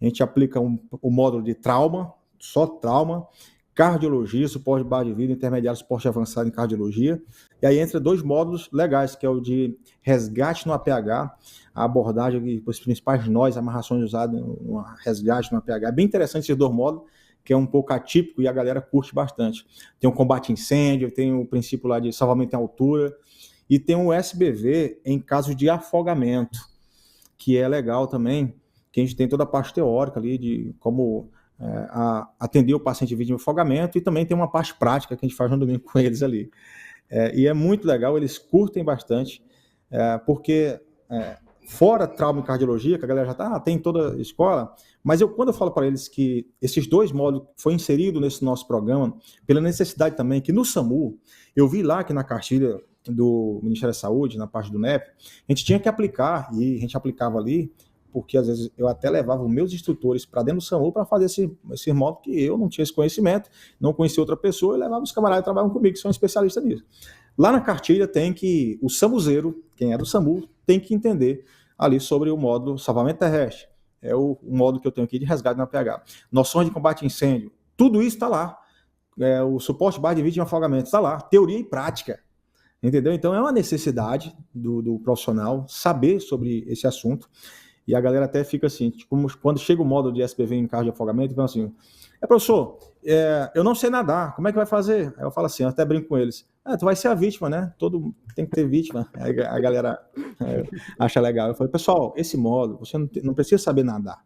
A gente aplica o módulo de trauma, só trauma, cardiologia, suporte de barra de vida, intermediário, suporte avançado em cardiologia. E aí entra 2 módulos legais, que é o de resgate no APH, a abordagem dos principais nós, amarrações usadas no resgate no APH. É bem interessante esses 2 módulos, que é um pouco atípico e a galera curte bastante. Tem o combate a incêndio, tem o princípio lá de salvamento em altura, e tem o SBV em caso de afogamento, que é legal também, que a gente tem toda a parte teórica ali de como atender o paciente vítima de afogamento, e também tem uma parte prática que a gente faz no domingo com eles ali. E é muito legal, eles curtem bastante, porque fora trauma e cardiologia, que a galera já tem toda a escola, mas quando eu falo para eles que esses 2 módulos foi inserido nesse nosso programa, pela necessidade também que no SAMU, eu vi lá que na cartilha do Ministério da Saúde, na parte do NEP, a gente tinha que aplicar, e a gente aplicava ali, porque às vezes eu até levava os meus instrutores para dentro do SAMU para fazer esse módulo, que eu não tinha esse conhecimento, não conhecia outra pessoa, e levava os camaradas que trabalham comigo, que são especialistas nisso. Lá na cartilha tem que o SAMUzeiro, quem é do SAMU, tem que entender ali sobre o módulo salvamento terrestre, é o módulo que eu tenho aqui de resgate na PH. Noções de combate a incêndio, tudo isso está lá. O suporte barra de vítima de afogamento está lá, teoria e prática. Entendeu? Então é uma necessidade do profissional saber sobre esse assunto. E a galera até fica assim, tipo, quando chega o módulo de SPV em carro de afogamento, então assim, professor, eu não sei nadar, como é que vai fazer? Aí eu falo assim, eu até brinco com eles, tu vai ser a vítima, né? Todo tem que ter vítima. Aí a galera acha legal. Eu falei, pessoal, esse módulo, você não precisa saber nadar.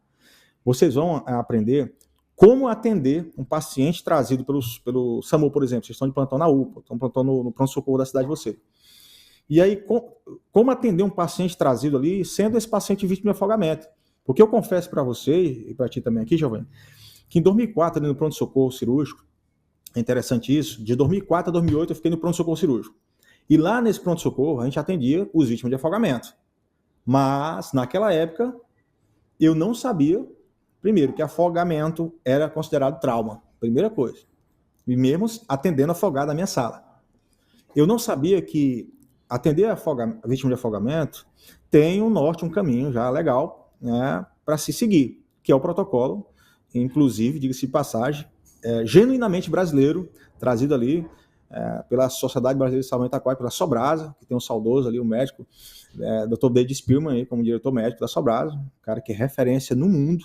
Vocês vão aprender como atender um paciente trazido pelo SAMU, por exemplo. Vocês estão de plantão na UPA, estão de plantão no pronto-socorro da cidade de vocês. E aí, como atender um paciente trazido ali, sendo esse paciente vítima de afogamento? Porque eu confesso para você, e para ti também aqui, Giovanni, que em 2004, ali no pronto-socorro cirúrgico, é interessante isso, de 2004 a 2008 eu fiquei no pronto-socorro cirúrgico. E lá nesse pronto-socorro a gente atendia os vítimas de afogamento. Mas, naquela época, eu não sabia, primeiro, que afogamento era considerado trauma, primeira coisa. E mesmo atendendo afogado na minha sala. Eu não sabia que atender a vítima de afogamento tem um norte, um caminho já legal, né, para se seguir, que é o protocolo, inclusive, diga-se de passagem, genuinamente brasileiro, trazido ali pela Sociedade Brasileira de Salvamento Aquático da Sobrasa, que tem um saudoso ali, o médico, Dr. David Spillman, aí, como diretor médico da Sobrasa, um cara que é referência no mundo,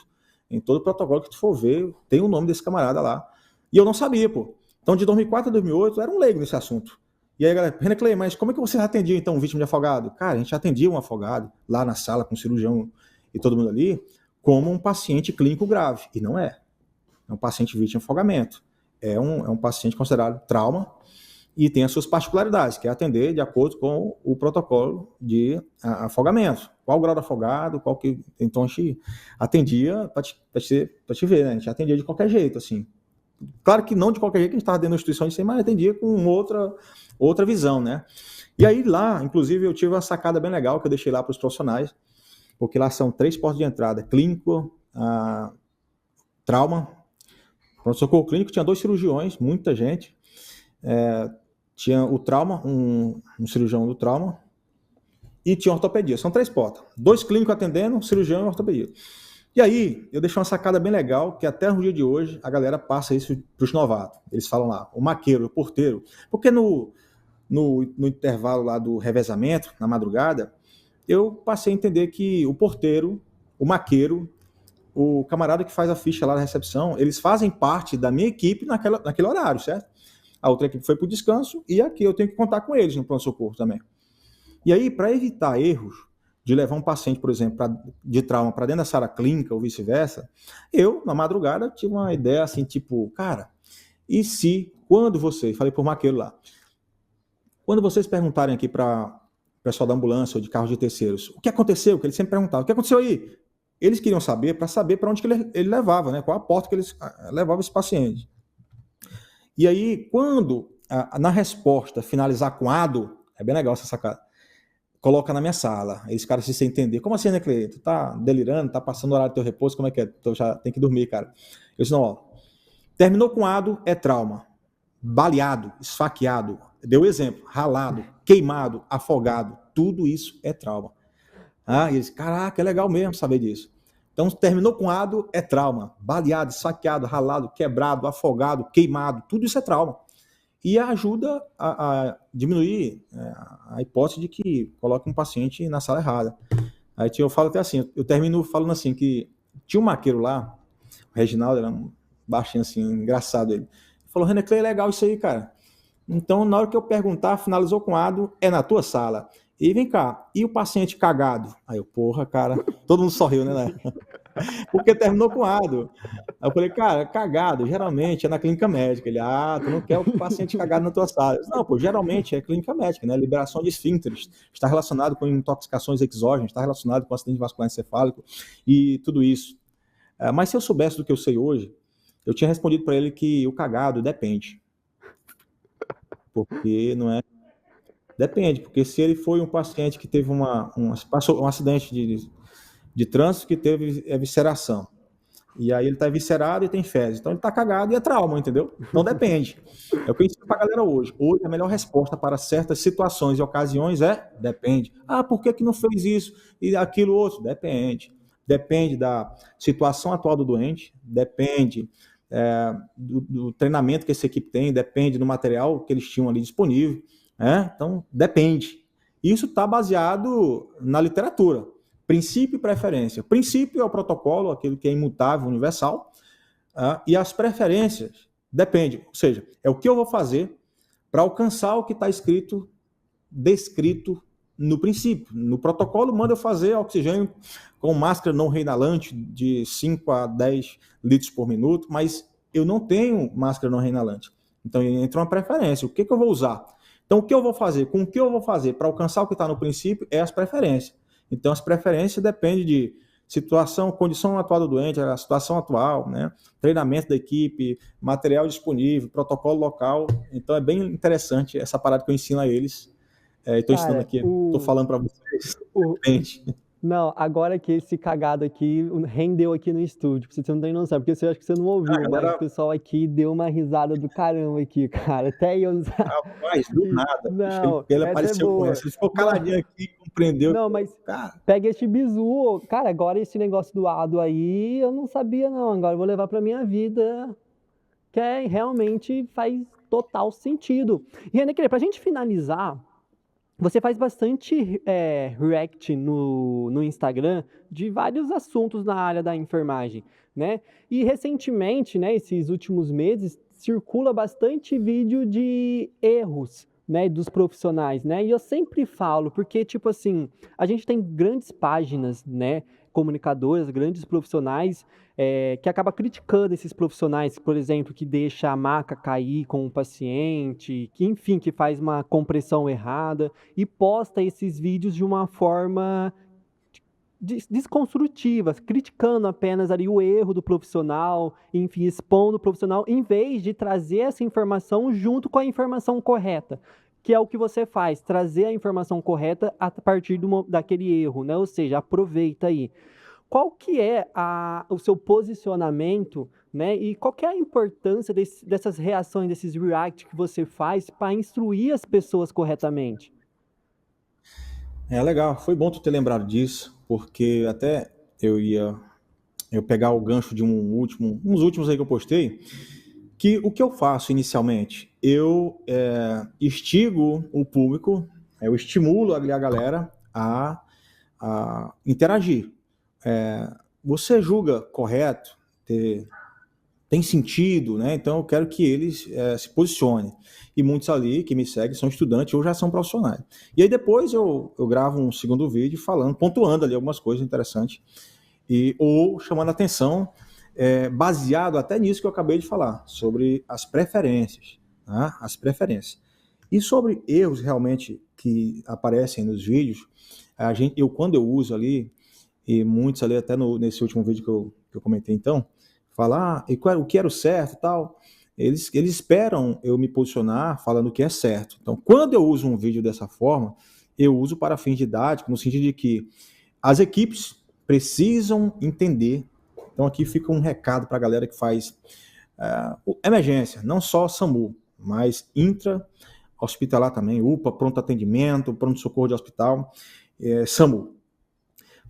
em todo o protocolo que tu for ver, tem o nome desse camarada lá. E eu não sabia, pô. Então, de 2004 a 2008, eu era um leigo nesse assunto. E aí, galera, René Clay, mas como é que você atendia, então, um vítima de afogado? Cara, a gente atendia um afogado lá na sala com o cirurgião e todo mundo ali, como um paciente clínico grave. E não é. É um paciente vítima de afogamento. É um paciente considerado trauma e tem as suas particularidades, que é atender de acordo com o protocolo de afogamento. Qual o grau do afogado, então a gente atendia para te ver, né? A gente atendia de qualquer jeito, assim. Claro que não de qualquer jeito, que a gente estava dentro da instituição de mas atendia com outra visão, né? E aí lá, inclusive, eu tive uma sacada bem legal que eu deixei lá para os profissionais, porque lá são 3 portas de entrada: clínico, trauma, pronto-socorro clínico, tinha 2 cirurgiões, muita gente, tinha o trauma, um cirurgião do trauma, e tinha ortopedia. São 3 portas, 2 clínicos atendendo, cirurgião e ortopedia. E aí, eu deixei uma sacada bem legal, que até no dia de hoje, a galera passa isso para os novatos. Eles falam lá, o maqueiro, o porteiro, porque no intervalo lá do revezamento, na madrugada, eu passei a entender que o porteiro, o maqueiro, o camarada que faz a ficha lá na recepção, eles fazem parte da minha equipe naquele horário, certo? A outra equipe foi para o descanso e aqui eu tenho que contar com eles no pronto-socorro também. E aí, para evitar erros de levar um paciente, por exemplo, de trauma para dentro da sala clínica ou vice-versa, eu, na madrugada, tive uma ideia assim, tipo, cara, e se, quando vocês, falei por maqueiro lá, quando vocês perguntarem aqui para o pessoal da ambulância ou de carros de terceiros, o que aconteceu? Que eles sempre perguntavam, o que aconteceu aí? Eles queriam saber para saber para onde que ele levava, né? Qual a porta que eles levavam esse paciente. E aí, quando na resposta finalizar com ADO, é bem legal essa sacada, coloca na minha sala, aí os caras se entender. Como assim, né, Cleiton? Tu tá delirando, tá passando o horário do teu repouso, como é que é? Tu já tem que dormir, cara. Eu disse, não, ó, terminou com ADO, é trauma. Baleado, esfaqueado, deu exemplo, ralado, queimado, afogado, tudo isso é trauma. E eles, caraca, é legal mesmo saber disso. Então, terminou com ADO, é trauma. Baleado, esfaqueado, ralado, quebrado, afogado, queimado, tudo isso é trauma. E ajuda a diminuir a hipótese de que coloque um paciente na sala errada. Aí eu falo até assim, eu termino falando assim, que tinha um maqueiro lá, o Reginaldo, era um baixinho assim, engraçado ele. Falou, René Clay, legal isso aí, cara. Então, na hora que eu perguntar, finalizou com ADO, é na tua sala. E vem cá, e o paciente cagado? Aí eu, porra, cara, todo mundo sorriu, né? Porque terminou com ADO. Aí eu falei, cara, cagado, geralmente é na clínica médica. Ele, tu não quer o paciente cagado na tua sala. Disse, não, pô, geralmente é clínica médica, né? Liberação de esfíncteres. Está relacionado com intoxicações exógenas, está relacionado com acidente vascular encefálico e tudo isso. Mas se eu soubesse do que eu sei hoje, eu tinha respondido para ele que o cagado depende. Porque não é... Depende, porque se ele foi um paciente que teve passou um acidente de trânsito que teve evisceração, e aí ele está eviscerado e tem fezes, então ele está cagado e é trauma, entendeu? Então depende. É o que eu ensino para a galera hoje. Hoje a melhor resposta para certas situações e ocasiões é depende. Por que não fez isso e aquilo outro? Depende. Depende da situação atual do doente, depende do treinamento que essa equipe tem, depende do material que eles tinham ali disponível. Então, depende. Isso está baseado na literatura. princípio e preferência. Princípio é o protocolo, aquele que é imutável, universal, e as preferências dependem, ou seja, é o que eu vou fazer para alcançar o que está descrito no princípio. No protocolo, manda eu fazer oxigênio com máscara não reinalante de 5 a 10 litros por minuto, mas eu não tenho máscara não reinalante. Então, entra uma preferência. O que eu vou usar? Então, o que eu vou fazer? Com o que eu vou fazer para alcançar o que está no princípio é as preferências. Então, as preferências dependem de situação, condição atual do doente, a situação atual, né? Treinamento da equipe, material disponível, protocolo local. Então, é bem interessante essa parada que eu ensino a eles. Estou ensinando aqui, estou falando para vocês. Não, agora que esse cagado aqui rendeu aqui no estúdio, você não tem noção, porque eu acho que você não ouviu, mas o pessoal aqui deu uma risada do caramba aqui, cara. Até eu não sabia. Rapaz, do nada. Não, ele essa apareceu com essa. Ele ficou caladinho aqui, compreendeu. Não, mas cara, pega este bizu. Cara, agora esse negócio do ADO aí, eu não sabia não. Agora eu vou levar pra minha vida, que realmente faz total sentido. E René, pra gente finalizar, você faz bastante react no Instagram de vários assuntos na área da enfermagem, né? E recentemente, né, esses últimos meses, circula bastante vídeo de erros, né, dos profissionais, né? E eu sempre falo, porque, tipo assim, a gente tem grandes páginas, né, comunicadoras, grandes profissionais, que acaba criticando esses profissionais, por exemplo, que deixa a maca cair com o paciente, que, enfim, que faz uma compressão errada e posta esses vídeos de uma forma desconstrutiva, criticando apenas ali o erro do profissional, enfim, expondo o profissional, em vez de trazer essa informação junto com a informação correta, que é o que você faz, trazer a informação correta a partir daquele erro, né? Ou seja, aproveita aí. Qual que é o seu posicionamento, né? E qual que é a importância dessas reações, desses react que você faz para instruir as pessoas corretamente? Legal, foi bom tu ter lembrado disso, porque até eu pegar o gancho de uns últimos aí que eu postei, que o que eu faço inicialmente? Eu instigo o público, eu estimulo a galera a interagir. Você julga correto, tem sentido, né? Então eu quero que eles se posicionem. E muitos ali que me seguem são estudantes ou já são profissionais. E aí depois eu gravo um segundo vídeo pontuando ali algumas coisas interessantes, ou chamando a atenção, baseado até nisso que eu acabei de falar, sobre as preferências. Tá? As preferências. E sobre erros realmente que aparecem nos vídeos, quando eu uso ali, e muitos ali até nesse último vídeo que eu comentei então, falar o que era o certo e tal, eles esperam eu me posicionar falando o que é certo. Então, quando eu uso um vídeo dessa forma, eu uso para fins didáticos, no sentido de que as equipes precisam entender. Então, aqui fica um recado para a galera que faz emergência, não só SAMU, mas intra-hospitalar também, UPA, pronto atendimento, pronto-socorro de hospital, SAMU.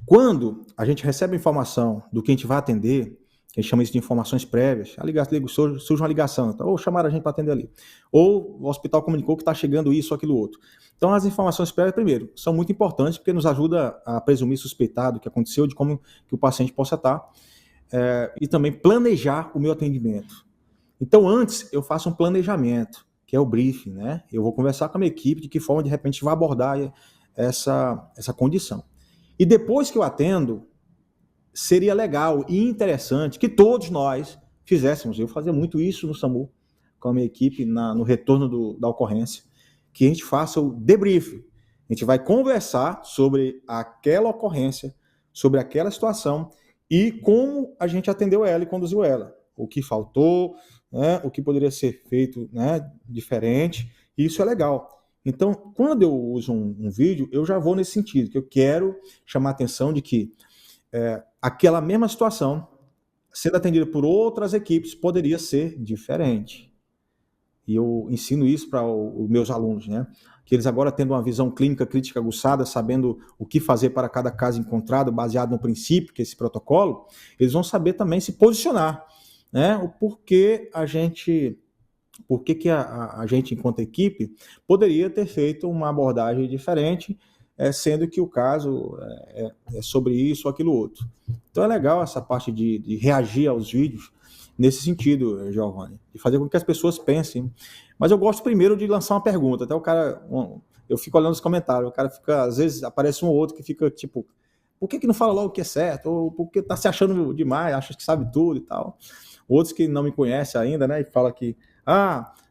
Quando a gente recebe informação do que a gente vai atender, a gente chama isso de informações prévias, surge uma ligação, então, ou chamaram a gente para atender ali, ou o hospital comunicou que está chegando isso ou aquilo outro. Então as informações prévias, primeiro, são muito importantes porque nos ajuda a presumir, suspeitar do que aconteceu, de como que o paciente possa estar, e também planejar o meu atendimento. Então antes eu faço um planejamento, que é o briefing, né? Eu vou conversar com a minha equipe de que forma de repente vai abordar essa condição. E depois que eu atendo, seria legal e interessante que todos nós fizéssemos, eu fazia muito isso no SAMU, com a minha equipe no retorno da ocorrência, que a gente faça o debrief. A gente vai conversar sobre aquela ocorrência, sobre aquela situação e como a gente atendeu ela e conduziu ela. O que faltou, né, o que poderia ser feito, né, diferente, isso é legal. Então, quando eu uso um vídeo, eu já vou nesse sentido, que eu quero chamar a atenção de que aquela mesma situação, sendo atendida por outras equipes, poderia ser diferente. E eu ensino isso para os meus alunos, né? Que eles agora tendo uma visão clínica crítica aguçada, sabendo o que fazer para cada caso encontrado, baseado no princípio, que é esse protocolo, eles vão saber também se posicionar, né? O porquê a gente, enquanto equipe, poderia ter feito uma abordagem diferente, sendo que o caso é sobre isso ou aquilo outro. Então é legal essa parte de reagir aos vídeos nesse sentido, Giovanni, de fazer com que as pessoas pensem. Mas eu gosto primeiro de lançar uma pergunta. Até o cara, eu fico olhando os comentários, o cara fica, às vezes aparece um ou outro que fica tipo, por que não fala logo o que é certo? Ou por que tá se achando demais, acha que sabe tudo e tal. Outros que não me conhecem ainda, né, e fala que,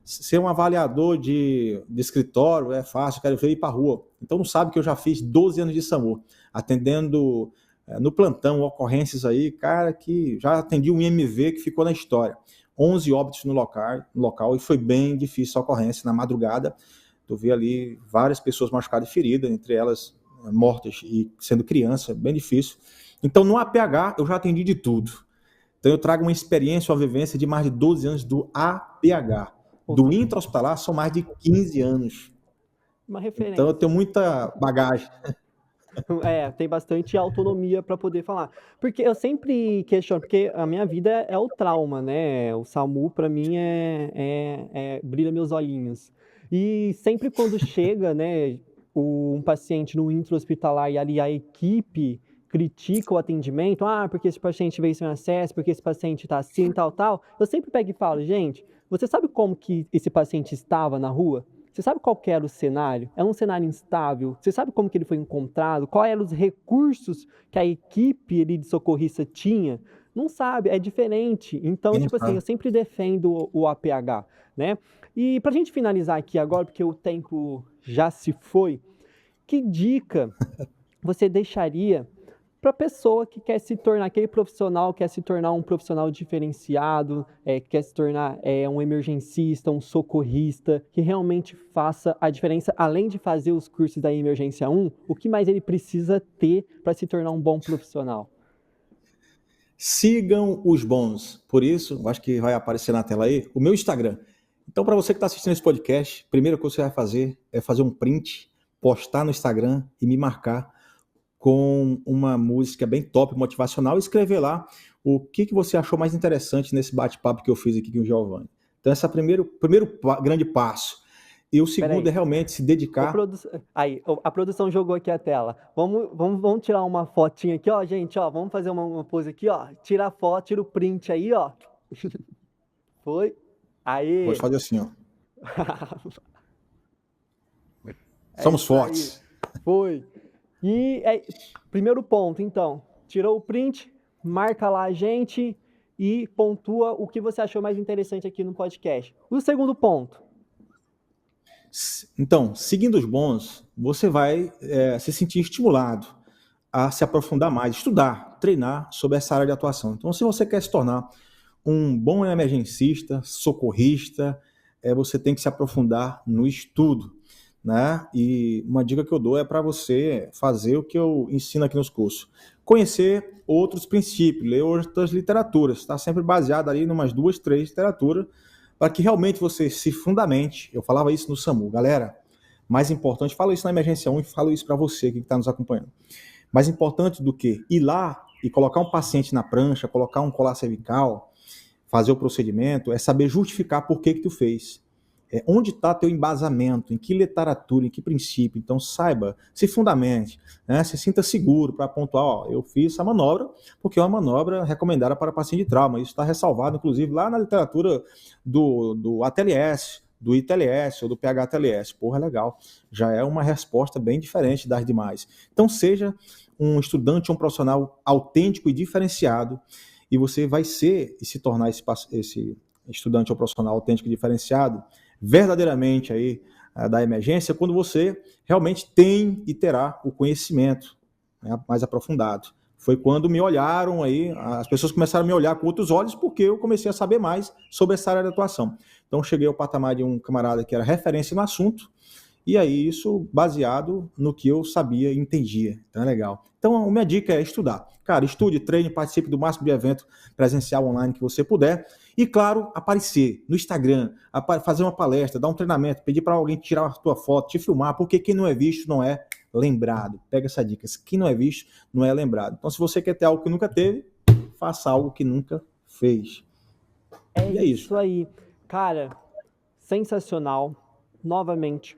ser um avaliador de escritório é fácil, quero ver ir para a rua. Então não sabe que eu já fiz 12 anos de SAMU, atendendo no plantão ocorrências aí, cara, que já atendi um IMV que ficou na história. 11 óbitos no local e foi bem difícil a ocorrência. Na madrugada, tu vê ali várias pessoas machucadas e feridas, entre elas mortas e sendo criança, bem difícil. Então no APH eu já atendi de tudo. Então eu trago uma experiência, uma vivência de mais de 12 anos do APH. Do intra-hospitalar são mais de 15 anos. Uma referência. Então eu tenho muita bagagem. Tem bastante autonomia para poder falar. Porque eu sempre questiono, porque a minha vida é o trauma, né? O SAMU, para mim, brilha meus olhinhos. E sempre quando chega, né, um paciente no intra-hospitalar e ali a equipe critica o atendimento, porque esse paciente veio sem acesso, porque esse paciente está assim, tal, eu sempre pego e falo, gente, você sabe como que esse paciente estava na rua? Você sabe qual que era o cenário? É um cenário instável? Você sabe como que ele foi encontrado? Quais eram os recursos que a equipe ali de socorrista tinha? Não sabe, é diferente. Então, assim, eu sempre defendo o APH, né? E pra gente finalizar aqui agora, porque o tempo já se foi, que dica você deixaria para a pessoa que quer se tornar, aquele profissional quer se tornar um profissional diferenciado, quer se tornar um emergencista, um socorrista, que realmente faça a diferença, além de fazer os cursos da Emergência 1, o que mais ele precisa ter para se tornar um bom profissional? Sigam os bons. Por isso, acho que vai aparecer na tela aí, o meu Instagram. Então, para você que está assistindo esse podcast, a primeira coisa que você vai fazer é fazer um print, postar no Instagram e me marcar com uma música bem top, motivacional, e escrever lá o que você achou mais interessante nesse bate-papo que eu fiz aqui com o Giovanni. Então, esse é o primeiro grande passo. E o segundo é realmente se dedicar... A produção jogou aqui a tela. Vamos tirar uma fotinha aqui, ó, gente, ó, vamos fazer uma pose aqui, ó, tira a foto, tira o print aí, ó. Foi. Aí. Vou fazer assim, ó. Somos fortes. Aí. Foi. E primeiro ponto, então, tirou o print, marca lá a gente e pontua o que você achou mais interessante aqui no podcast. O segundo ponto. Então, seguindo os bons, você vai se sentir estimulado a se aprofundar mais, estudar, treinar sobre essa área de atuação. Então, se você quer se tornar um bom emergencista, socorrista, você tem que se aprofundar no estudo, né? E uma dica que eu dou é para você fazer o que eu ensino aqui nos cursos. Conhecer outros princípios, ler outras literaturas, está sempre baseado ali em umas 2, 3 literaturas, para que realmente você se fundamente. Eu falava isso no SAMU, galera, mais importante, falo isso na Emergência 1 e falo isso para você que está nos acompanhando. Mais importante do que ir lá e colocar um paciente na prancha, colocar um colar cervical, fazer o procedimento, é saber justificar por que tu fez. Onde está teu embasamento, em que literatura, em que princípio. Então saiba, se fundamente, né? Se sinta seguro para pontuar, eu fiz essa manobra porque é uma manobra recomendada para paciente de trauma. Isso está ressalvado, inclusive, lá na literatura do ATLS, do ITLS ou do PHTLS. Porra, legal. Já é uma resposta bem diferente das demais. Então seja um estudante, um profissional autêntico e diferenciado, e você vai ser e se tornar esse estudante ou profissional autêntico e diferenciado verdadeiramente aí da emergência, quando você realmente tem e terá o conhecimento, né, mais aprofundado. Foi quando me olharam aí, as pessoas começaram a me olhar com outros olhos, porque eu comecei a saber mais sobre essa área de atuação. Então cheguei ao patamar de um camarada que era referência no assunto, e aí isso baseado no que eu sabia e entendia. Então é legal. Então a minha dica é estudar. Cara, estude, treine, participe do máximo de evento presencial online que você puder. E claro, aparecer no Instagram, fazer uma palestra, dar um treinamento, pedir para alguém tirar a tua foto, te filmar, porque quem não é visto não é lembrado. Pega essa dica. Quem não é visto não é lembrado. Então se você quer ter algo que nunca teve, faça algo que nunca fez. É isso aí. Cara, sensacional. Novamente.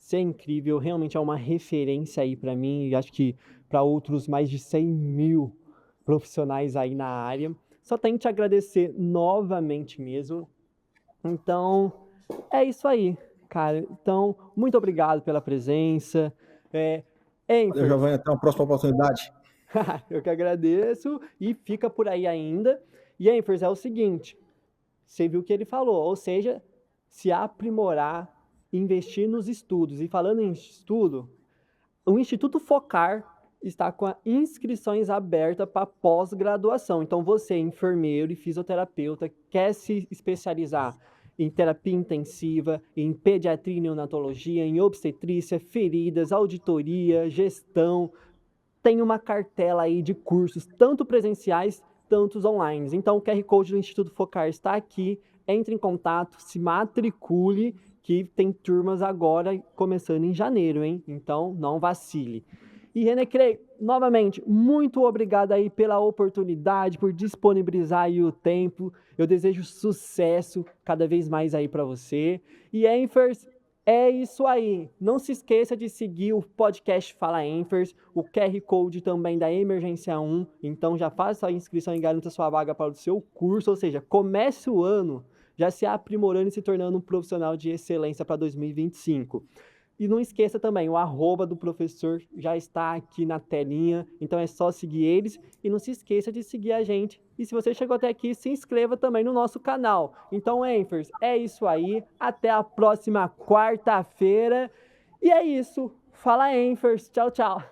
Você é incrível, realmente é uma referência aí para mim e acho que para outros mais de 100 mil profissionais aí na área. Só tenho que te agradecer novamente mesmo. Então, é isso aí, cara. Então, muito obrigado pela presença. Valeu, Enfer, Giovanni, até uma próxima oportunidade. eu que agradeço e fica por aí ainda. E Enfers, é o seguinte, você viu o que ele falou, ou seja, se aprimorar, investir nos estudos. E falando em estudo, o Instituto Focar está com inscrições abertas para pós-graduação. Então, você, enfermeiro e fisioterapeuta, quer se especializar em terapia intensiva, em pediatria e neonatologia, em obstetrícia, feridas, auditoria, gestão, tem uma cartela aí de cursos, tanto presenciais, tanto online. Então, o QR Code do Instituto Focar está aqui, entre em contato, se matricule, que tem turmas agora começando em janeiro, hein? Então, não vacile. E René Crey, novamente, muito obrigado aí pela oportunidade, por disponibilizar aí o tempo. Eu desejo sucesso cada vez mais aí para você. E Enfers, é isso aí. Não se esqueça de seguir o podcast Fala Enfers, o QR Code também da Emergência 1. Então já faça a inscrição e garanta sua vaga para o seu curso, ou seja, comece o ano já se aprimorando e se tornando um profissional de excelência para 2025. E não esqueça também, o @, do professor já está aqui na telinha, então é só seguir eles. E não se esqueça de seguir a gente. E se você chegou até aqui, se inscreva também no nosso canal. Então, Enfers, é isso aí. Até a próxima quarta-feira. E é isso. Fala, Enfers. Tchau, tchau.